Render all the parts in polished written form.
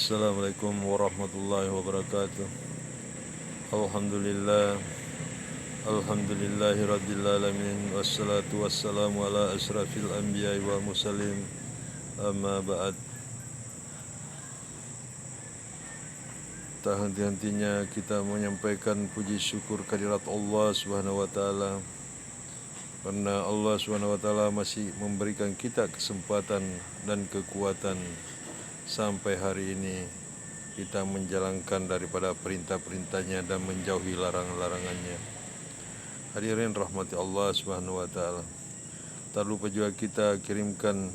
Assalamualaikum warahmatullahi wabarakatuh. Alhamdulillah. Alhamdulillahi rabbil alamin. Wassalatu wassalamu ala asrafil anbiya'i wal mursalin. Amma ba'd. Tak henti-hentinya kita menyampaikan puji syukur kehadirat Allah Subhanahu wa taala, karena Allah Subhanahu wa taala masih memberikan kita kesempatan dan kekuatan sampai hari ini kita menjalankan daripada perintah-perintahnya dan menjauhi larangan-larangannya. Hadirin rahmati Allah Subhanahu wa taala. Tak lupa juga kita kirimkan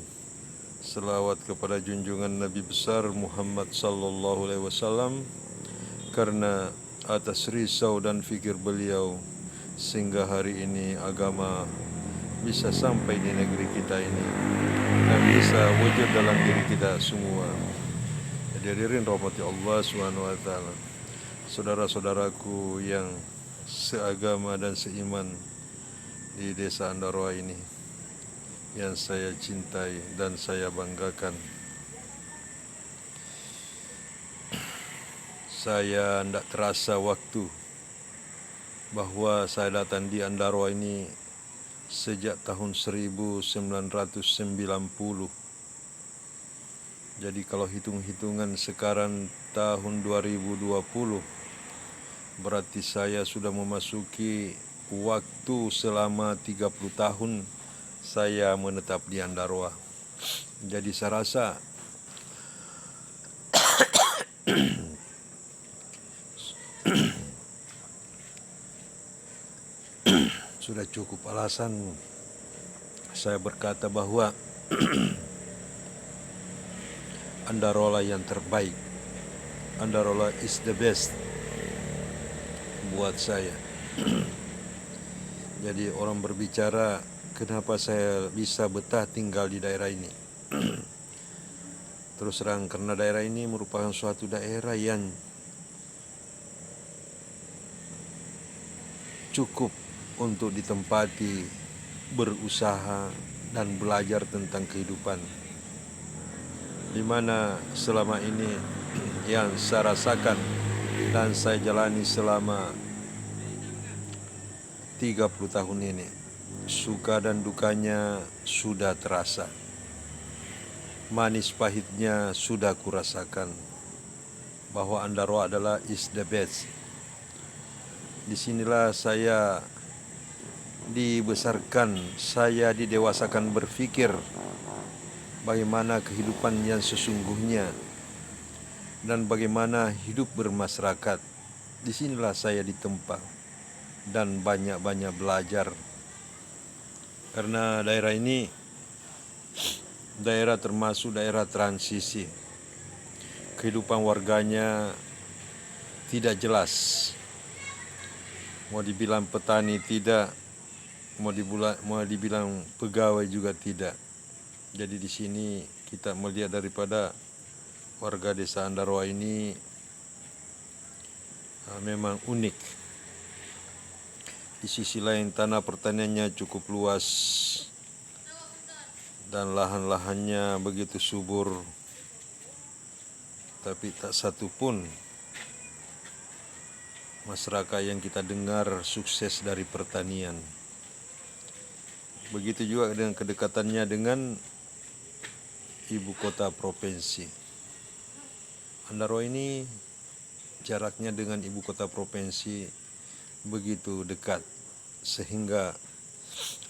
selawat kepada junjungan Nabi besar Muhammad sallallahu alaihi wasallam, karena atas risau dan fikir beliau sehingga hari ini agama bisa sampai di negeri kita ini dan bisa wujud dalam diri kita semua. Hadirin rahmati Allah Subhanahu wa taala. Saudara-saudaraku yang seagama dan seiman di desa Andarwa ini, yang saya cintai dan saya banggakan. Saya tidak terasa waktu bahwa saya datang di Andarwa ini sejak tahun 1990. Jadi kalau hitung-hitungan sekarang tahun 2020, berarti saya sudah memasuki waktu selama 30 tahun saya menetap di Andarwa. Jadi saya rasa sudah cukup alasan saya berkata bahwa Andarwa yang terbaik. Andarwa is the best buat saya. Jadi orang berbicara kenapa saya bisa betah tinggal di daerah ini. Terus terang karena daerah ini merupakan suatu daerah yang cukup untuk ditempati, berusaha dan belajar tentang kehidupan, di mana selama ini yang saya rasakan dan saya jalani selama 30 tahun ini, suka dan dukanya sudah terasa, manis pahitnya sudah kurasakan, bahwa Andarwa adalah is the best. Disinilah saya dibesarkan, saya didewasakan berpikir bagaimana kehidupan yang sesungguhnya dan bagaimana hidup bermasyarakat. Disinilah saya ditempa dan banyak-banyak belajar, karena daerah ini daerah termasuk daerah transisi. Kehidupan warganya tidak jelas, mau dibilang petani tidak, mau dibilang pegawai juga tidak. Jadi di sini kita melihat daripada warga desa Andarwa ini memang unik. Di sisi lain tanah pertaniannya cukup luas dan lahan-lahannya begitu subur, tapi tak satu pun masyarakat yang kita dengar sukses dari pertanian. Begitu juga dengan kedekatannya dengan ibu kota provinsi. Andarwa ini jaraknya dengan ibu kota provinsi begitu dekat, sehingga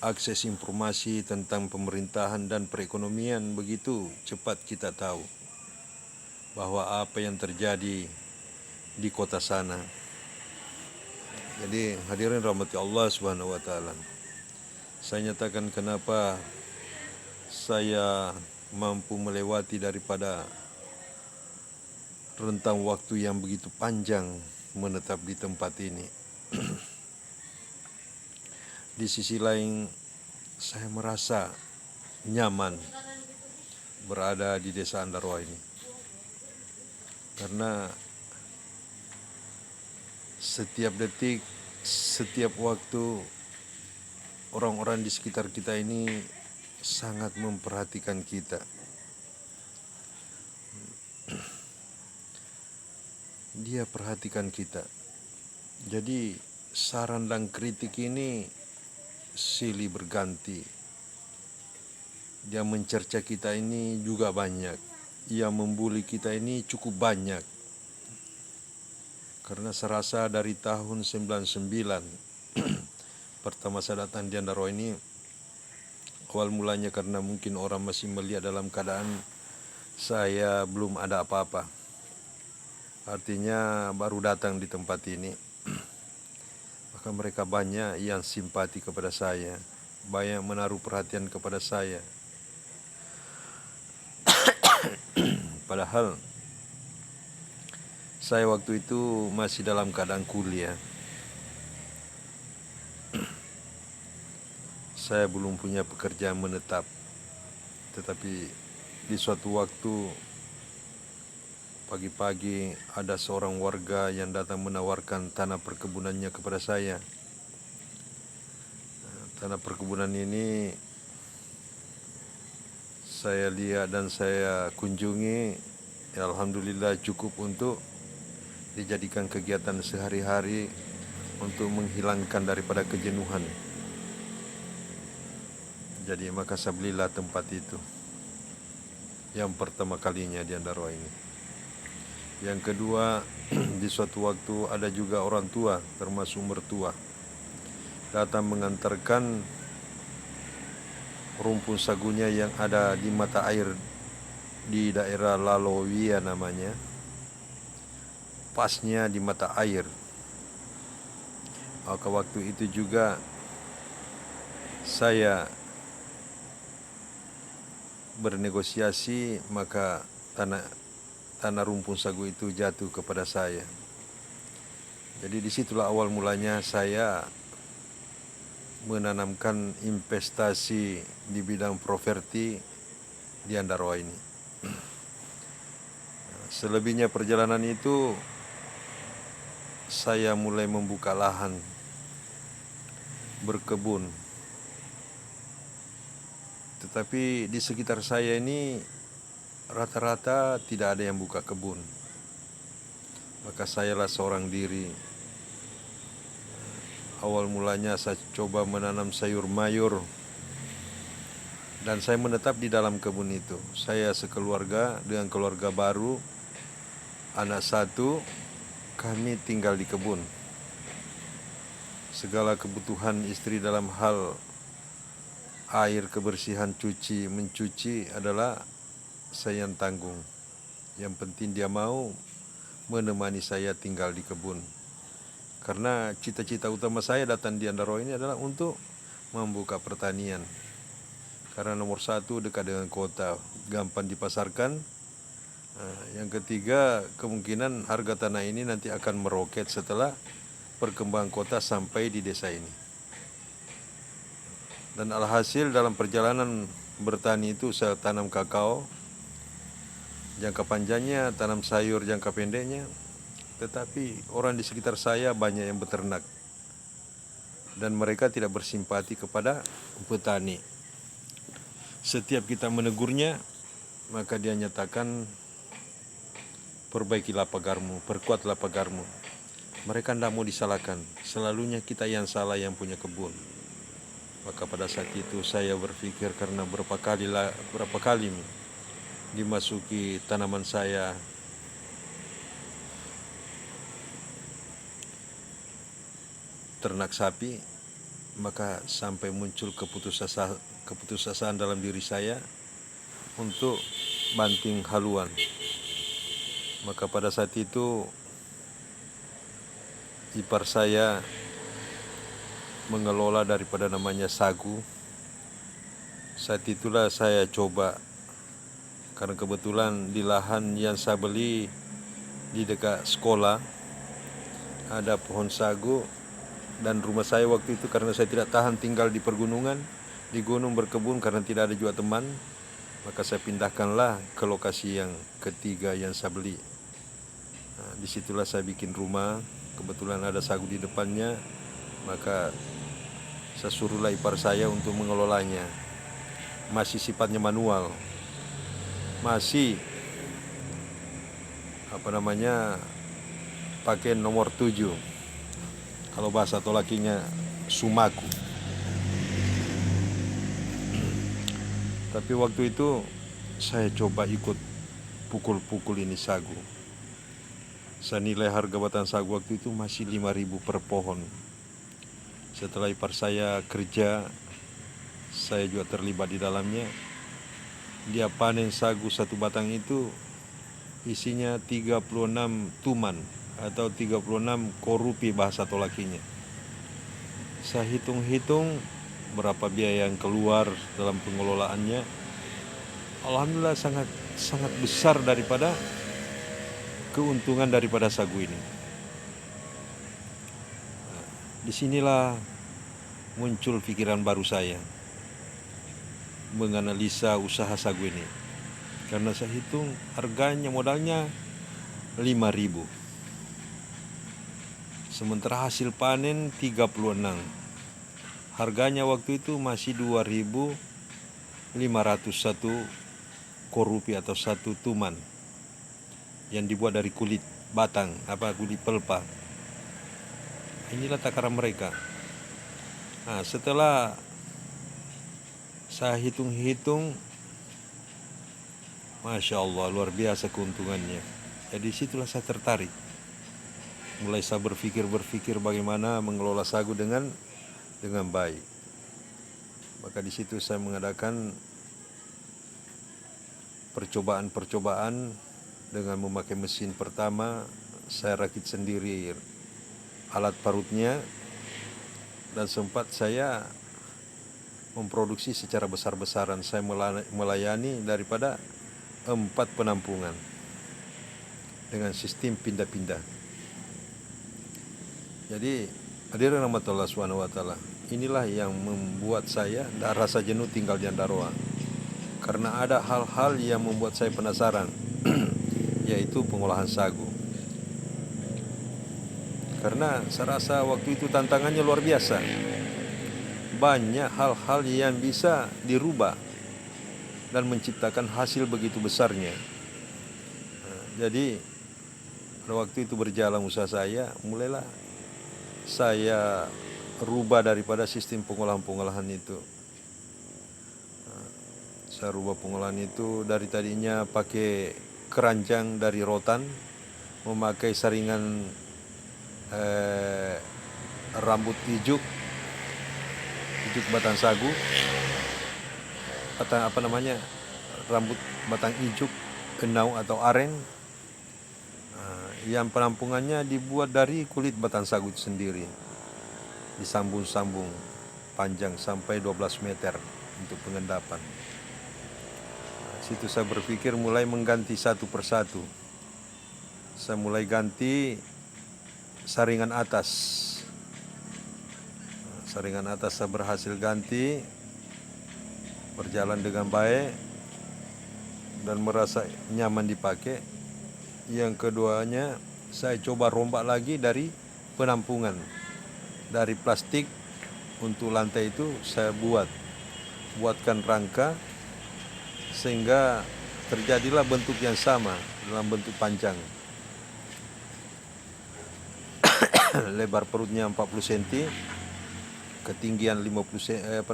akses informasi tentang pemerintahan dan perekonomian begitu cepat kita tahu bahwa apa yang terjadi di kota sana. Jadi hadirin rahmati Allah Subhanahu wa taala, saya nyatakan kenapa saya mampu melewati daripada rentang waktu yang begitu panjang menetap di tempat ini. Di sisi lain saya merasa nyaman berada di desa Andarwa ini, karena setiap detik, setiap waktu orang-orang di sekitar kita ini sangat memperhatikan kita. dia perhatikan kita. Jadi saran dan kritik ini silih berganti. Dia mencerca kita ini juga banyak. Ia membuli kita ini cukup banyak. Karena serasa dari tahun 99 pertama saya datang di Andaro ini, awal mulanya karena mungkin orang masih melihat dalam keadaan saya belum ada apa-apa. Artinya baru datang di tempat ini. Maka mereka banyak yang simpati kepada saya, banyak menaruh perhatian kepada saya. Padahal saya waktu itu masih dalam keadaan kuliah. Saya belum punya pekerjaan menetap. Tetapi di suatu waktu pagi-pagi ada seorang warga yang datang menawarkan tanah perkebunannya kepada saya. Tanah perkebunan ini saya lihat dan saya kunjungi, ya alhamdulillah cukup untuk dijadikan kegiatan sehari-hari untuk menghilangkan daripada kejenuhan. Jadi maka saya belilah tempat itu yang pertama kalinya di Andaro ini. Yang kedua, di suatu waktu ada juga orang tua termasuk mertua datang mengantarkan rumpun sagunya yang ada di mata air di daerah Lalowia namanya, pasnya di mata air. Maka waktu itu juga saya bernegosiasi, maka tanah rumpun sagu itu jatuh kepada saya. Jadi disitulah awal mulanya saya menanamkan investasi di bidang properti di Andaro ini. Selebihnya perjalanan itu saya mulai membuka lahan berkebun. Tetapi di sekitar saya ini rata-rata tidak ada yang buka kebun. Maka sayalah seorang diri. Awal mulanya saya coba menanam sayur mayur dan saya menetap di dalam kebun itu. Saya sekeluarga dengan keluarga baru, anak satu, kami tinggal di kebun. Segala kebutuhan istri dalam hal air, kebersihan, mencuci adalah saya yang tanggung. Yang penting dia mau menemani saya tinggal di kebun. Karena cita-cita utama saya datang di Andaro ini adalah untuk membuka pertanian. Karena nomor satu dekat dengan kota, gampang dipasarkan. Yang ketiga, kemungkinan harga tanah ini nanti akan meroket setelah perkembangan kota sampai di desa ini. Dan alhasil dalam perjalanan bertani itu saya tanam kakao, jangka panjangnya tanam sayur, jangka pendeknya. Tetapi orang di sekitar saya banyak yang beternak dan mereka tidak bersimpati kepada petani. Setiap kita menegurnya, maka dia nyatakan, perbaikilah pagarmu, perkuatlah pagarmu. Mereka tidak mau disalahkan, selalunya kita yang salah yang punya kebun. Maka pada saat itu saya berpikir, karena berapa kali dimasuki tanaman saya ternak sapi, maka sampai muncul keputusasaan dalam diri saya untuk banting haluan. Maka pada saat itu ipar saya mengelola daripada namanya sagu. Saat itulah saya coba, karena kebetulan di lahan yang saya beli di dekat sekolah ada pohon sagu. Dan rumah saya waktu itu karena saya tidak tahan tinggal di pergunungan, di gunung berkebun karena tidak ada juga teman, maka saya pindahkanlah ke lokasi yang ketiga yang saya beli. Disitulah saya bikin rumah, kebetulan ada sagu di depannya, maka saya suruhlah ipar saya untuk mengelolanya. Masih sifatnya manual, masih pakai nomor 7. Kalau bahasa Tolakinya sumaku. Tapi waktu itu saya coba ikut pukul-pukul ini sagu. Saya nilai harga batang sagu waktu itu masih 5.000 per pohon. Setelah ipar saya kerja, saya juga terlibat di dalamnya. Dia panen sagu satu batang itu isinya 36 tuman atau 36 korupi bahasa Tolakinya. Saya hitung-hitung berapa biaya yang keluar dalam pengelolaannya. Alhamdulillah sangat besar daripada keuntungan daripada sagu ini. Disinilah muncul pikiran baru saya menganalisa usaha sagu ini. Karena saya hitung harganya modalnya 5.000. Sementara hasil panen 36. Harganya waktu itu masih 2.500 satu korupi atau satu tuman yang dibuat dari kulit batang, kulit pelpa. Inilah takaran mereka. Nah, setelah saya hitung-hitung, Masya Allah, luar biasa keuntungannya. Jadi situlah saya tertarik. Mulai saya berpikir bagaimana mengelola sagu dengan baik. Maka di situ saya mengadakan percobaan dengan memakai mesin pertama. Saya rakit sendiri alat parutnya, dan sempat saya memproduksi secara besar-besaran. Saya melayani daripada 4 penampungan dengan sistem pindah-pindah. Jadi hadirin rahmatullah subhanahu wa ta'ala, inilah yang membuat saya tidak rasa jenuh tinggal di Andaroa. Karena ada hal-hal yang membuat saya penasaran, yaitu pengolahan sagu. Karena saya rasa waktu itu tantangannya luar biasa. Banyak hal-hal yang bisa dirubah dan menciptakan hasil begitu besarnya. Jadi pada waktu itu berjalan usaha saya, mulailah saya rubah daripada sistem pengolahan itu. Saya rubah pengolahan itu dari tadinya pakai keranjang dari rotan, memakai saringan rambut ijuk batang sagu, rambut batang ijuk, kenau atau aren. Yang penampungannya dibuat dari kulit batang sagu itu sendiri, disambung-sambung panjang sampai 12 meter untuk pengendapan. Situ saya berpikir mulai mengganti satu persatu. Saya mulai ganti saringan atas. Saringan atas saya berhasil ganti, berjalan dengan baik dan merasa nyaman dipakai. Yang keduanya, saya coba rombak lagi dari penampungan. Dari plastik untuk lantai itu saya buatkan rangka sehingga terjadilah bentuk yang sama dalam bentuk panjang. Lebar perutnya 40 cm, ketinggian 20 cm.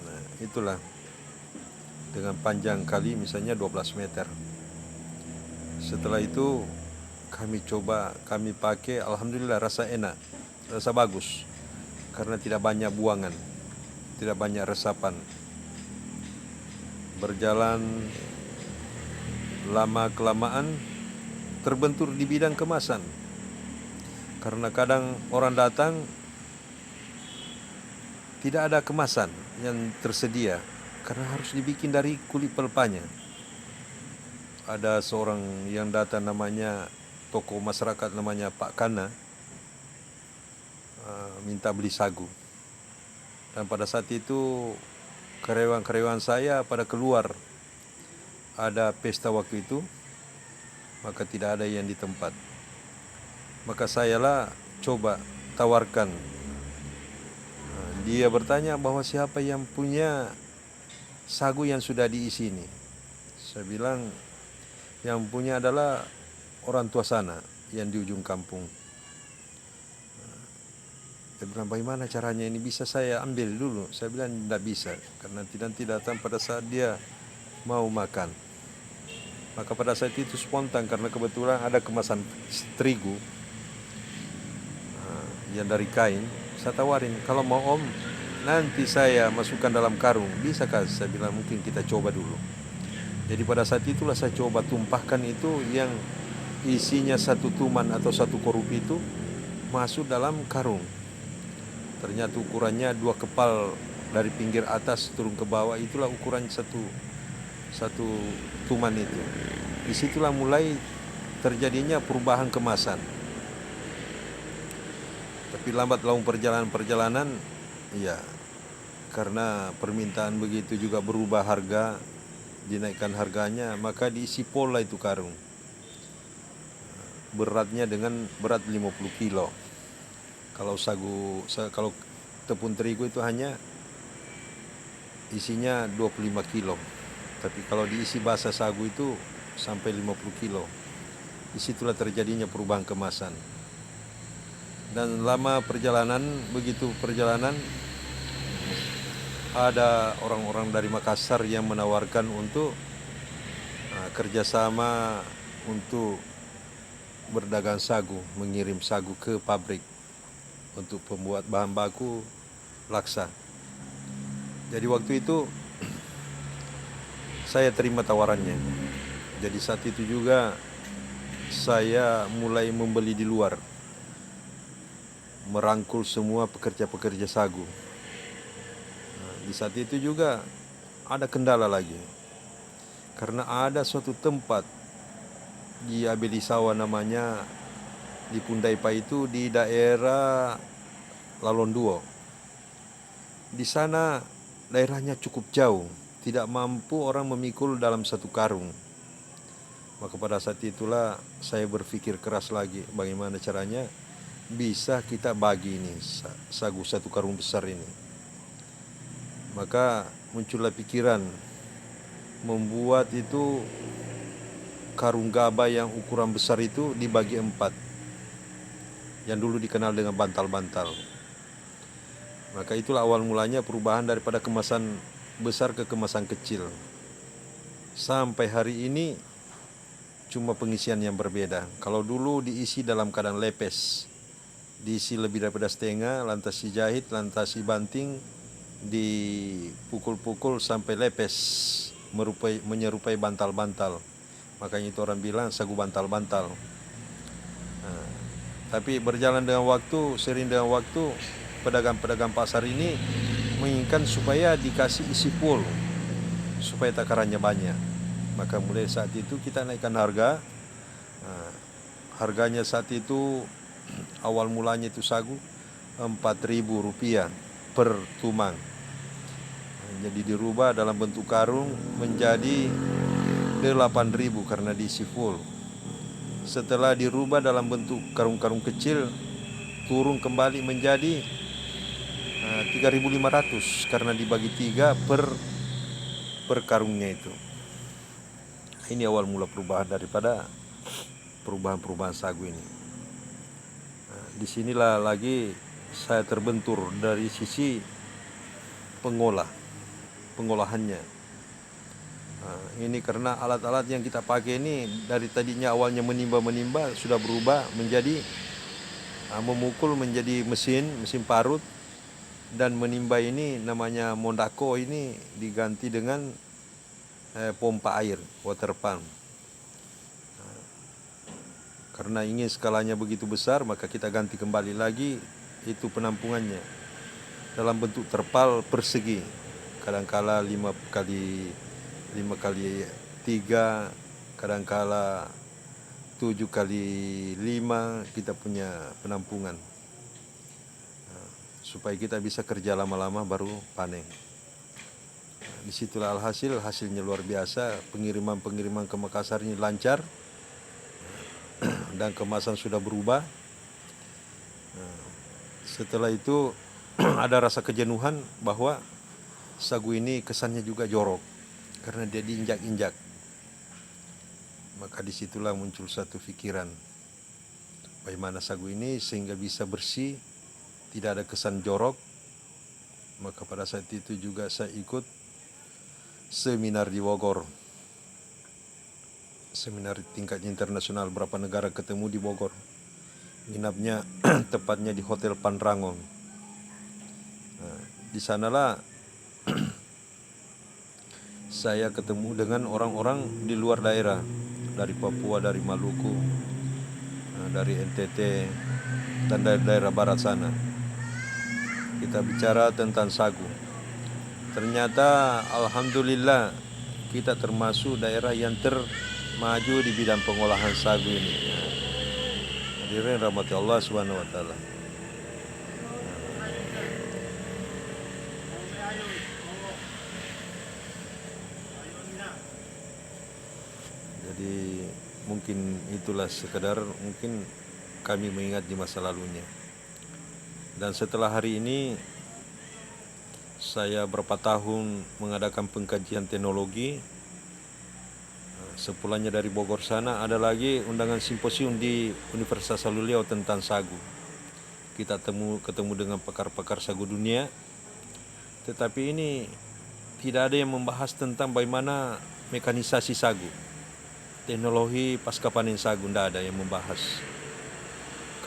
Nah, itulah dengan panjang kali misalnya 12 meter. Setelah itu kami pakai, alhamdulillah rasa enak, rasa bagus. Karena tidak banyak buangan, tidak banyak resapan. Berjalan lama-kelamaan terbentur di bidang kemasan. Karena kadang orang datang tidak ada kemasan yang tersedia, karena harus dibikin dari kulit pelpanya. Ada seorang yang datang, namanya tokoh masyarakat, namanya Pak Kana, minta beli sagu. Dan pada saat itu karyawan saya pada keluar, ada pesta waktu itu, maka tidak ada yang di tempat. Maka sayalah coba tawarkan. Dia bertanya bahwa siapa yang punya sagu yang sudah diisi ini. Saya bilang, Yang punya adalah orang tua sana yang di ujung kampung. Dia bilang, bagaimana caranya ini bisa saya ambil dulu? Saya bilang tidak bisa, karena nanti datang pada saat dia mau makan. Maka pada saat itu spontan, karena kebetulan ada kemasan terigu yang dari kain. Saya tawarin, kalau mau om, nanti saya masukkan dalam karung, bisakah? Saya bilang mungkin kita coba dulu. Jadi pada saat itulah saya coba tumpahkan itu yang isinya satu tuman atau satu korup itu masuk dalam karung. Ternyata ukurannya 2 kepal dari pinggir atas turun ke bawah, itulah ukuran satu tuman itu. Disitulah mulai terjadinya perubahan kemasan. Tapi lambat laun perjalanan, ya karena permintaan begitu juga berubah harga, dinaikkan harganya, maka diisi pola itu karung. Beratnya dengan berat 50 kilo. Kalau kalau tepung terigu itu hanya isinya 25 kilo. Tapi kalau diisi basah sagu itu sampai 50 kilo. Disitulah terjadinya perubahan kemasan. Dan lama begitu perjalanan, ada orang-orang dari Makassar yang menawarkan untuk kerjasama untuk berdagang sagu, mengirim sagu ke pabrik untuk pembuat bahan baku laksa. Jadi waktu itu saya terima tawarannya. Jadi saat itu juga saya mulai membeli di luar, merangkul semua pekerja-pekerja sagu. Di saat itu juga ada kendala lagi, karena ada suatu tempat di Abelisawa namanya, di Pundaipa itu, di daerah Lalonduo. Di sana daerahnya cukup jauh, tidak mampu orang memikul dalam satu karung. Maka pada saat itulah saya berpikir keras lagi, bagaimana caranya bisa kita bagi ini sagu satu karung besar ini. Maka muncullah pikiran membuat itu karung gabah yang ukuran besar itu dibagi 4, yang dulu dikenal dengan bantal-bantal. Maka itulah awal mulanya perubahan daripada kemasan besar ke kemasan kecil. Sampai hari ini cuma pengisian yang berbeda. Kalau dulu diisi dalam keadaan lepes, diisi lebih daripada setengah, lantas dijahit, lantas dibanting, dipukul-pukul sampai lepes, menyerupai bantal-bantal. Makanya itu orang bilang sagu bantal-bantal. Tapi berjalan dengan waktu, sering dengan waktu, pedagang-pedagang pasar ini menginginkan supaya dikasih isi full, supaya takarannya banyak. Maka mulai saat itu kita naikkan harga. Harganya saat itu awal mulanya itu sagu Rp4.000 per tumang. Jadi dirubah dalam bentuk karung menjadi 8.000 karena diisi full. Setelah dirubah dalam bentuk karung-karung kecil, turun kembali menjadi 3.500 karena dibagi 3 per karungnya itu. Ini awal mula perubahan daripada perubahan sagu ini. Disinilah lagi saya terbentur dari sisi pengolahannya. Ini karena alat-alat yang kita pakai ini dari tadinya awalnya menimba sudah berubah menjadi memukul menjadi mesin parut, dan menimba ini namanya mondako ini diganti dengan pompa air, water pump. Karena ingin skalanya begitu besar, maka kita ganti kembali lagi itu penampungannya dalam bentuk terpal persegi, kadangkala 5x3, kadangkala 7x5 kita punya penampungan, supaya kita bisa kerja lama-lama baru panen. Disitulah hasilnya luar biasa. Pengiriman ke Makassar ini lancar, dan kemasan sudah berubah. Setelah itu ada rasa kejenuhan bahwa sagu ini kesannya juga jorok karena dia diinjak-injak. Maka disitulah muncul satu pikiran, bagaimana sagu ini sehingga bisa bersih, tidak ada kesan jorok. Maka pada saat itu juga saya ikut seminar di Bogor, seminar tingkat internasional, berapa negara ketemu di Bogor. Nginapnya tepatnya di Hotel Panrangon. Nah, di sanalah saya ketemu dengan orang-orang di luar daerah, dari Papua, dari Maluku, dari NTT, dan dari daerah barat sana. Kita bicara tentang sagu. Ternyata alhamdulillah kita termasuk daerah yang termaju di bidang pengolahan sagu ini. Hadirin rahmati Allah Subhanahu wa taala. Jadi mungkin itulah sekedar mungkin kami mengingat di masa lalunya. Dan setelah hari ini saya berapa tahun mengadakan pengkajian teknologi. Sepulangnya dari Bogor sana ada lagi undangan simposium di Universitas Haluliau tentang sagu. Kita ketemu dengan pakar-pakar sagu dunia. Tetapi ini tidak ada yang membahas tentang bagaimana mekanisasi sagu, teknologi pasca panen sagu, tidak ada yang membahas.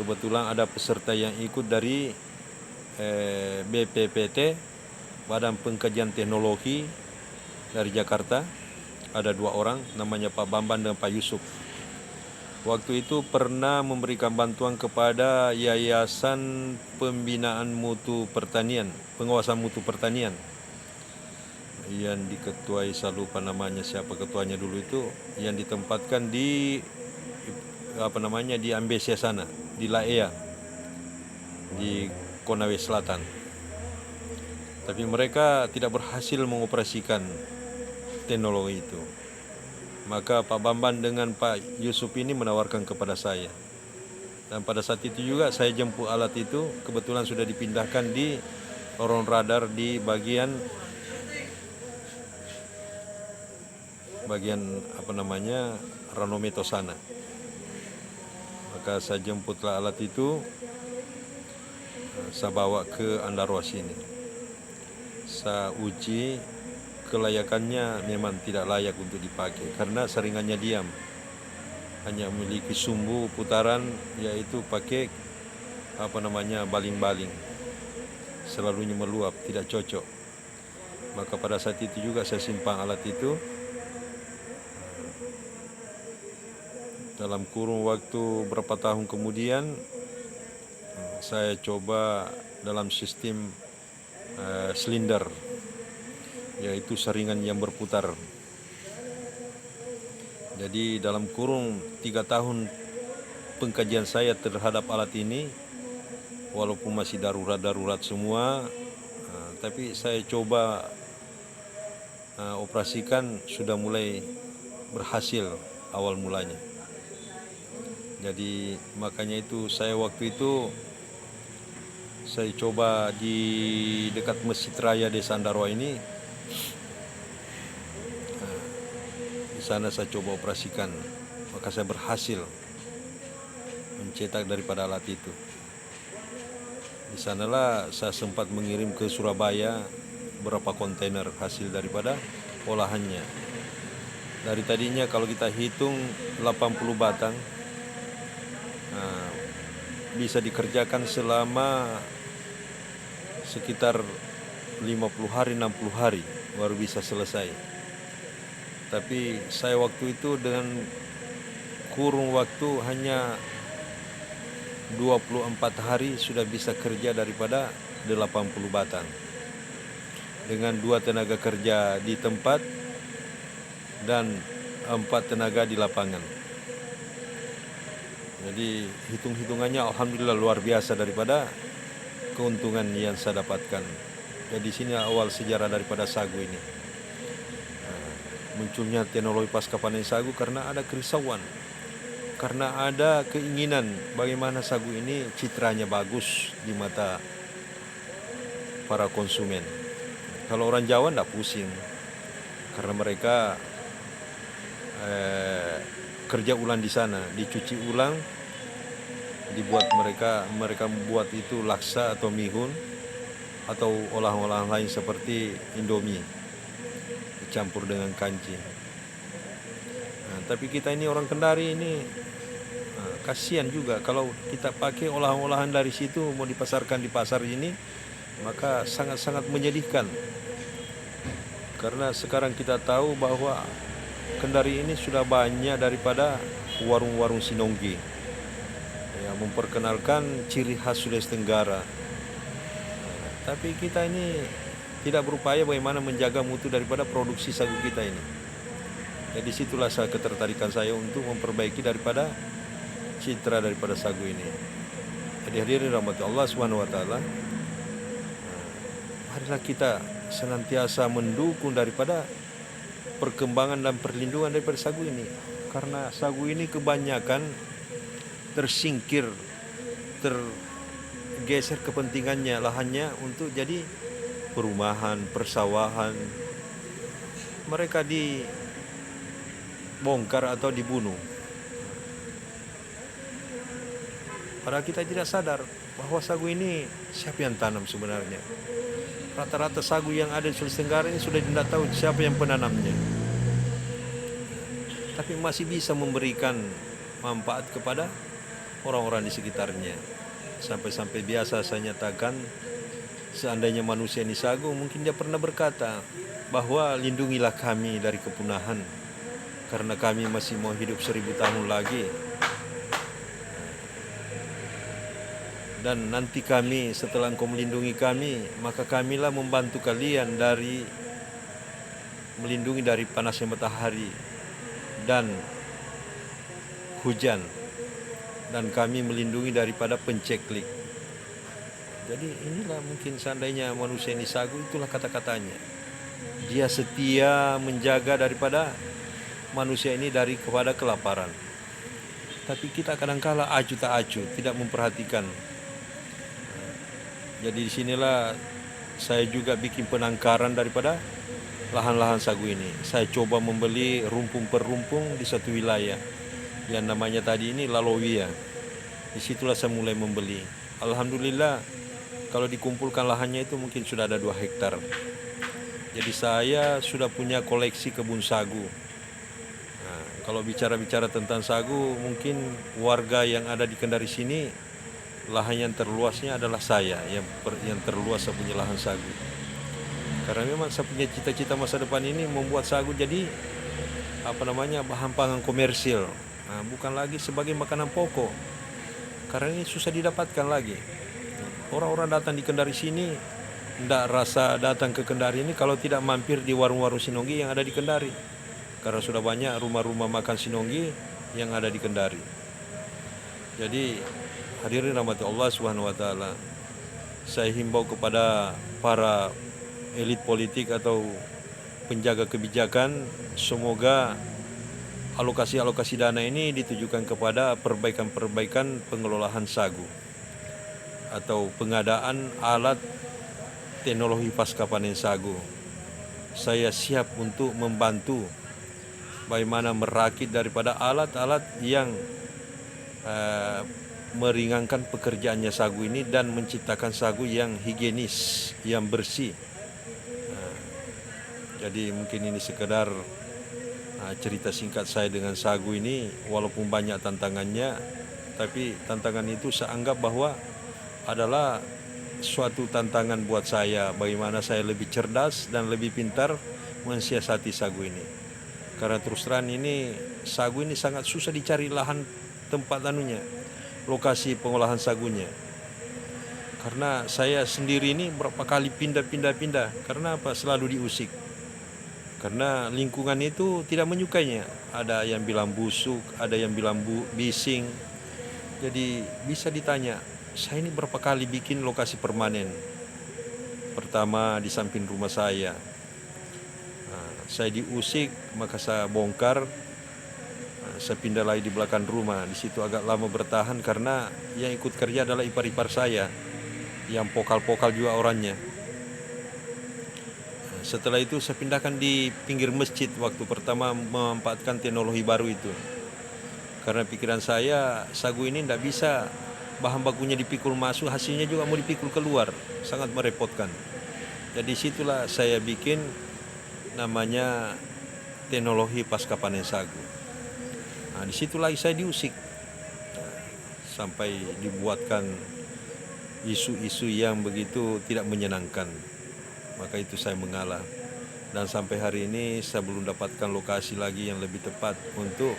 Kebetulan ada peserta yang ikut dari BPPT, Badan Pengkajian Teknologi dari Jakarta. Ada 2 orang, namanya Pak Bambang dan Pak Yusuf. Waktu itu pernah memberikan bantuan kepada Yayasan Pembinaan Mutu Pertanian, Pengawasan Mutu Pertanian, yang diketuai, saya lupa namanya siapa ketuanya dulu itu, yang ditempatkan di di Ambesia sana, di Laea, di Konawe Selatan. Tapi mereka tidak berhasil mengoperasikan teknologi itu. Maka Pak Bambang dengan Pak Yusuf ini menawarkan kepada saya. Dan pada saat itu juga saya jemput alat itu, kebetulan sudah dipindahkan di lorong radar di bagian Ranometo sana. Maka saya jemputlah alat itu, saya bawa ke Andarwa sini. Saya uji kelayakannya, memang tidak layak untuk dipakai karena saringannya diam, hanya memiliki sumbu putaran, yaitu pakai baling-baling, selalunya meluap, tidak cocok. Maka pada saat itu juga saya simpan alat itu. Dalam kurun waktu berapa tahun kemudian saya coba dalam sistem silinder, yaitu saringan yang berputar. Jadi dalam kurun 3 tahun pengkajian saya terhadap alat ini, walaupun masih darurat semua, tapi saya coba operasikan, sudah mulai berhasil awal mulanya. Jadi makanya itu saya waktu itu saya coba di dekat Masjid Raya Desa Andarwa ini. Di sana saya coba operasikan, maka saya berhasil mencetak daripada alat itu. Di sanalah saya sempat mengirim ke Surabaya berapa kontainer hasil daripada olahannya. Dari tadinya kalau kita hitung 80 batang, bisa dikerjakan selama sekitar 50 hari, 60 hari baru bisa selesai. Tapi saya waktu itu dengan kurun waktu hanya 24 hari sudah bisa kerja daripada 80 batang. Dengan 2 tenaga kerja di tempat dan 4 tenaga di lapangan. Jadi hitung-hitungannya alhamdulillah luar biasa daripada keuntungan yang saya dapatkan. Jadi sini awal sejarah daripada sagu ini. Munculnya teknologi pasca panen sagu karena ada kerisauan, karena ada keinginan bagaimana sagu ini citranya bagus di mata para konsumen. Kalau orang Jawa tidak pusing, karena mereka bekerja ulang di sana, dicuci ulang, dibuat mereka membuat itu laksa atau mihun atau olahan-olahan lain seperti Indomie dicampur dengan kanji. Nah, tapi kita ini orang Kendari ini kasihan juga kalau kita pakai olahan-olahan dari situ mau dipasarkan di pasar ini, maka sangat-sangat menyedihkan. Karena sekarang kita tahu bahwa Kendari ini sudah banyak daripada warung-warung Sinonggi yang memperkenalkan ciri khas Sulawesi Tenggara. Tapi kita ini tidak berupaya bagaimana menjaga mutu daripada produksi sagu kita ini. Jadi situlah ketertarikan saya untuk memperbaiki daripada citra daripada sagu ini. Jadi hadirin rahmati Allah Subhanahu wa taala, marilah kita senantiasa mendukung daripada perkembangan dan perlindungan daripada sagu ini. Karena sagu ini kebanyakan tersingkir, tergeser kepentingannya, lahannya untuk jadi perumahan, persawahan. Mereka dibongkar atau dibunuh. Padahal kita tidak sadar bahwa sagu ini siapa yang tanam sebenarnya. Rata-rata sagu yang ada di Sulawesi Tenggara ini sudah tidak tahu siapa yang penanamnya. Tapi masih bisa memberikan manfaat kepada orang-orang di sekitarnya. Sampai-sampai biasa saya nyatakan, seandainya manusia ini sagu, mungkin dia pernah berkata bahwa lindungilah kami dari kepunahan, karena kami masih mau hidup 1000 tahun lagi. Dan nanti kami, setelah engkau melindungi kami, maka kamilah membantu kalian dari melindungi dari panasnya matahari dan hujan, dan kami melindungi daripada penceklik. Jadi inilah mungkin seandainya manusia ini sagu, itulah kata-katanya. Dia setia menjaga daripada manusia ini kepada kelaparan. Tapi kita kadang-kala acuh tak acuh, tidak memperhatikan. Jadi disinilah saya juga bikin penangkaran daripada lahan-lahan sagu ini. Saya coba membeli rumpung per rumpung di satu wilayah yang namanya tadi ini Lalowia. Disitulah saya mulai membeli. Alhamdulillah kalau dikumpulkan lahannya itu mungkin sudah ada 2 hektar. Jadi saya sudah punya koleksi kebun sagu. Nah, kalau bicara-bicara tentang sagu, mungkin warga yang ada di Kendari sini, lahan yang terluasnya adalah saya yang terluas saya punya lahan sagu. Karena memang saya punya cita-cita masa depan ini membuat sagu jadi bahan pangan komersil. Nah, bukan lagi sebagai makanan pokok. Karena ini susah didapatkan lagi. Orang-orang datang di Kendari sini tidak rasa datang ke Kendari ini kalau tidak mampir di warung-warung Sinonggi yang ada di Kendari. Karena sudah banyak rumah-rumah makan Sinonggi yang ada di Kendari. Jadi hadirin rahmati Allah Subhanahu wa taala, saya himbau kepada para elit politik atau penjaga kebijakan, semoga alokasi dana ini ditujukan kepada perbaikan pengelolaan sagu atau pengadaan alat teknologi pasca panen sagu. Saya siap untuk membantu bagaimana merakit daripada alat-alat yang meringankan pekerjaannya sagu ini dan menciptakan sagu yang higienis, yang bersih. Jadi mungkin ini sekedar cerita singkat saya dengan sagu ini. Walaupun banyak tantangannya, tapi tantangan itu saya anggap bahwa adalah suatu tantangan buat saya, bagaimana saya lebih cerdas dan lebih pintar mensiasati sagu ini. Karena terus terang ini sagu ini sangat susah dicari lahan tempat lokasi pengolahan sagunya. Karena saya sendiri ini berapa kali pindah. Karena apa? Selalu diusik. Karena lingkungan itu tidak menyukainya. Ada yang bilang busuk, ada yang bilang bising. Jadi bisa ditanya, saya ini berapa kali bikin lokasi permanen. Pertama di samping rumah saya. Saya diusik, maka saya bongkar. Saya pindah lagi di belakang rumah. Di situ agak lama bertahan karena yang ikut kerja adalah ipar-ipar saya, yang pokal-pokal juga orangnya. Setelah itu saya pindahkan di pinggir masjid waktu pertama memanfaatkan teknologi baru itu. Karena pikiran saya sagu ini tidak bisa bahan bakunya dipikul masuk, hasilnya juga mau dipikul keluar, sangat merepotkan. Jadi situlah saya bikin namanya teknologi pasca panen sagu. Nah, di situ lagi saya diusik sampai dibuatkan isu-isu yang begitu tidak menyenangkan. Maka itu saya mengalah. Dan sampai hari ini saya belum dapatkan lokasi lagi yang lebih tepat untuk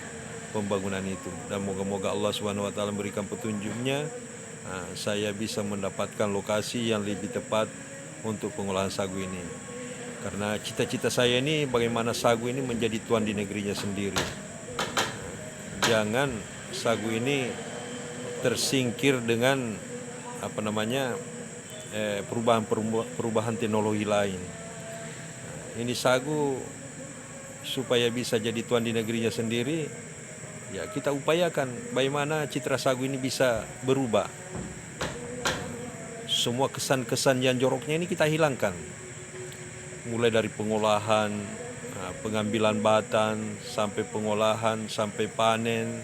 pembangunan itu. Dan moga-moga Allah SWT memberikan petunjuknya, saya bisa mendapatkan lokasi yang lebih tepat untuk pengolahan sagu ini. Karena cita-cita saya ini bagaimana sagu ini menjadi tuan di negerinya sendiri. Jangan sagu ini tersingkir dengan perubahan teknologi lain. Ini sagu supaya bisa jadi tuan di negerinya sendiri, ya kita upayakan bagaimana citra sagu ini bisa berubah. Semua kesan-kesan yang joroknya ini kita hilangkan. Mulai dari pengolahan, pengambilan batang, sampai pengolahan, sampai panen,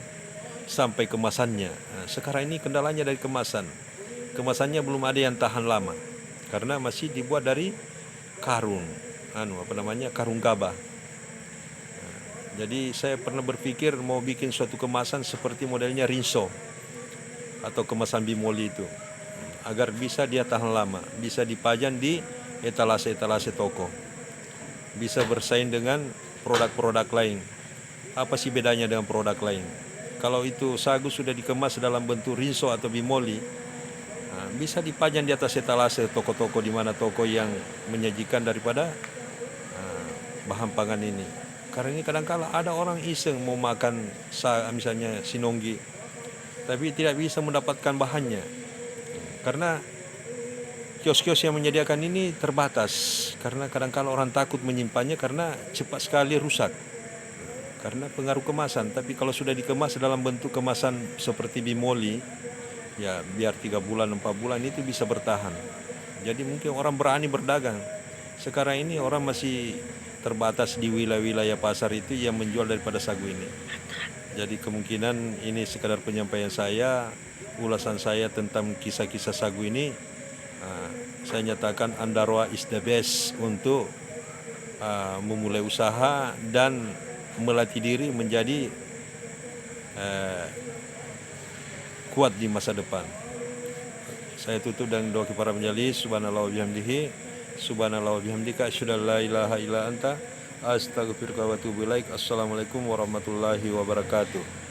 sampai kemasannya. Sekarang ini kendalanya dari kemasan. Kemasannya belum ada yang tahan lama karena masih dibuat dari karung, karung gabah. Jadi saya pernah berpikir mau bikin suatu kemasan seperti modelnya rinso atau kemasan bimoli itu, agar bisa dia tahan lama, bisa dipajang di etalase-etalase toko, bisa bersaing dengan produk-produk lain. Apa sih bedanya dengan produk lain? Kalau itu sagu sudah dikemas dalam bentuk rinso atau bimoli, bisa dipajang di atas etalase toko-toko, di mana toko yang menyajikan daripada bahan pangan ini. Karena ini kadang-kala ada orang iseng mau makan misalnya sinonggi, tapi tidak bisa mendapatkan bahannya karena kios-kios yang menyediakan ini terbatas. Karena kadang-kala orang takut menyimpannya karena cepat sekali rusak karena pengaruh kemasan. Tapi kalau sudah dikemas dalam bentuk kemasan seperti bimoli, ya biar 3 bulan 4 bulan itu bisa bertahan. Jadi mungkin orang berani berdagang. Sekarang ini orang masih terbatas di wilayah-wilayah pasar itu yang menjual daripada sagu ini. Jadi kemungkinan ini sekadar penyampaian saya, ulasan saya tentang kisah-kisah sagu ini. Saya nyatakan Andarwa is the best untuk memulai usaha dan melatih diri menjadi kuat di masa depan. Saya tutup dengan doa kepada majelis. Subhanallah wa bihamdihi, subhanallah wa bihamdika, asyhadu an la ilaha illa anta, astaghfiruka wa atubu ilaik. Assalamualaikum warahmatullahi wabarakatuh.